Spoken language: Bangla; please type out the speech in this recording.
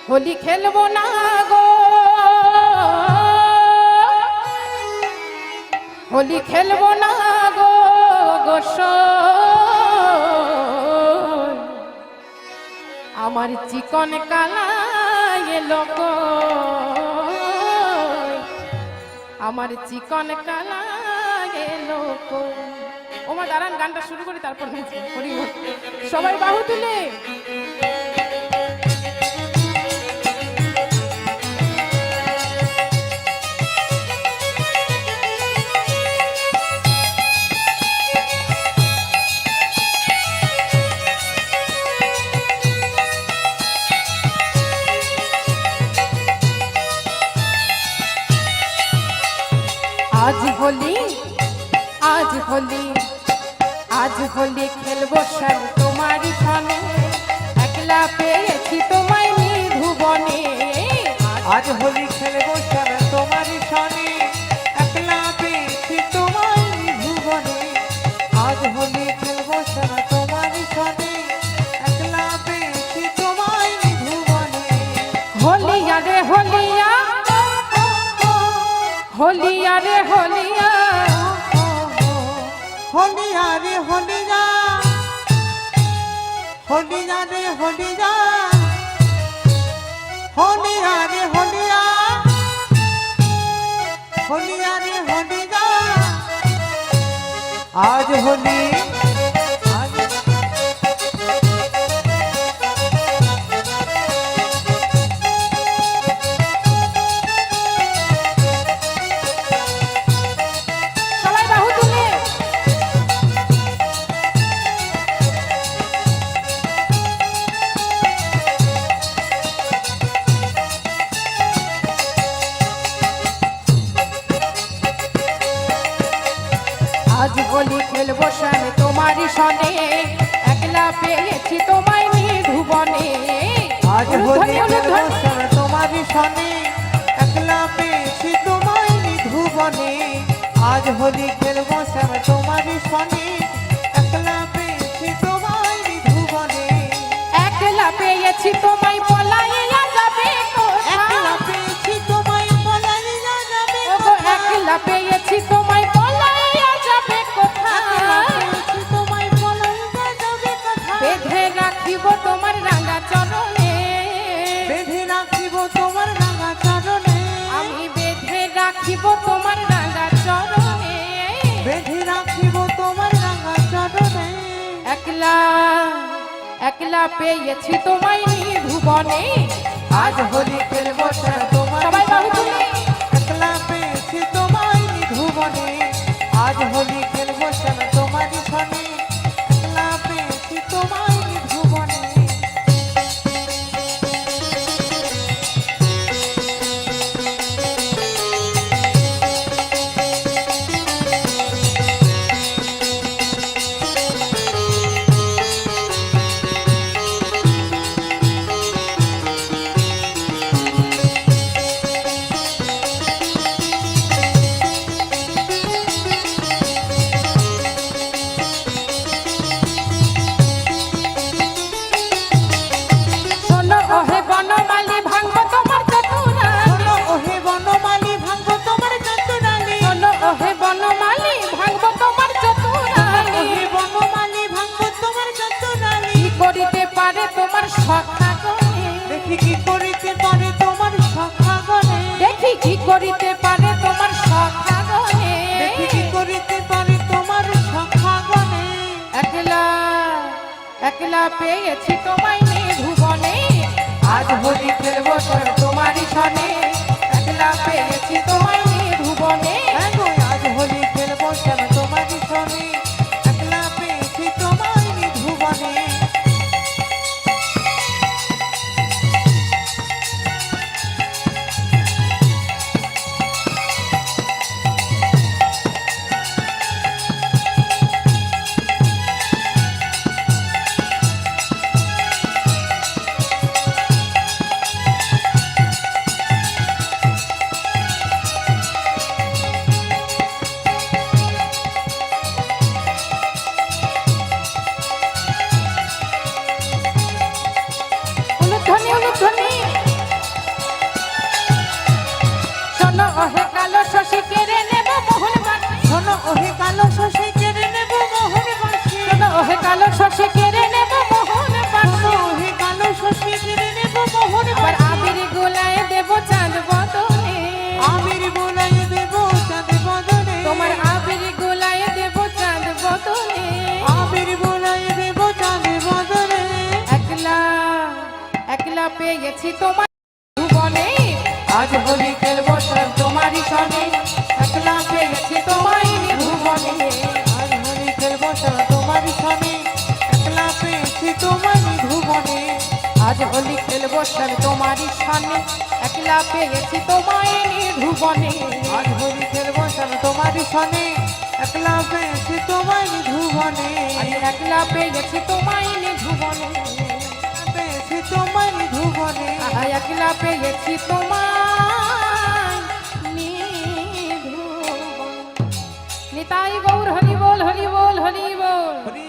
হোলি খেলবো না গো, হোলি খেলবো না গো গোসাই, আমার চিকন কালা এলো কই, আমার চিকন কালা এলো কই। ওমা দাঁড়ান, গানটা শুরু করি তারপর নাচবো। হরি বল। সবাই বাহু তুলে। আজ হোলি, আজ হোলি, আজ হোলি খেলবো সব তোমারই সনে, একলা পেয়েছি তোমায় নিধুবনে। আজ হোলি খেলবো সব তোমারই সনে, একলা পেয়েছি তোমায় নিধুবনে। আজ হোলি খেলবো সব তোমারই সনে, একলা পেয়েছি তোমায় নিধুবনে। হোলিয়া রে হোলিয়া, হোলিয়া রে হোলিয়া, হোলিয়া রে হোলিয়া, হোলিয়া রে হোলিয়া, হোলিয়া রে হোলিয়া, হোলিয়া রে হোলিয়া। আজ হোলি, সবাই বাহু তুলে। আজ হোলি খেলবো স্বামী তোমারই সনে, একলা পেয়েছি তোমায় নিধুবনে। আজ হোলি খেলবো সব তোমারই সনে, একলা পেয়েছি তোমায় নিধুবনে। আজ হোলি খেলবো সব তোমারই সনে, একলা পেয়েছি তোমায় নিধুবনে। একলা পেয়েছি তোমায় পলাইয়া যাবে একলা পেয়েছি তোমায় পলাইয়া যাবে ওগো, একলা পেয়েছি তোমায় পলাইয়া যাবে কোথায়, তোমায় পলাইয়া যাবে কোথায়। বেঁধে রাখিব তোমার রাঙা চরণে, বেঁধে রাখিব তোমার রাঙা চরণে, আমি বেঁধে রাখিব তোমার রাঙা চরণে, বেঁধে রাখিব তোমার রাঙা চরণে। একলা একলা পেয়েছি তোমায় নিধুবনে। আজ হোলি খেলবো স্যার তোমার সবাই বাহু তুলে। একলা পেয়েছি তোমায় নিধুবনে। আজ হোলি খেলবো স্যার তোমার সনে, একলা পেয়েছি তোমায় নিধুবনে। শোনো ওহে বনমালী, ভাঙবো তোমার চতুরালি, শোনো ওহে বনমালী, ভাঙবো তোমার চতুরালি। শোনো ওহে বনমালী, ভাঙবো তোমার চতুরালি। ওহে বনমালী, ভাঙবো তোমার চতুরালি। কি করিতে পারে তোমার সখা গণে, দেখি কি করিতে পারে তোমার সখা গণে, দেখি কি করিতে পারে তোমার সখা গণে। দেখি কি করিতে পারে তোমার সখা গণে। একলা একলা পেয়েছি তোমায় নিধুবনে। আজ হোলি খেলবো স্যার তোমারই সনে, একলা পেয়েছি তোমায় নিধুবনে। এগো আজ হোলি খেলবো শ্যাম তোমারই সনে, একলা পেয়েছি তোমায় নিধুবনে। গেছি তোমার ভুবনে আজ হোলি খেলবো সব তোমারই সনে একলা পেয়ে গেছি তোমায় ভুবনে আজ হোলি খেলবো সব তোমারই সনে একলা পেয়েছি তোমায় ভুবনে আজ হোলি খেলবো সব তোমারই সনে একলা পেয়ে গেছি তোমায় ভুবনে আজ হোলি খেলবো সব তোমারই সনে একলা পেয়েছি তোমায় ভুবনে আমি একলা পেয়ে গেছি তোমায় ভুবনে পেয়েছি তোমায় ভুবনে আহা একলা পেয়ে গেছি তোমায় নিতাই গৌর হরি বল হরি বল হরি বল হরি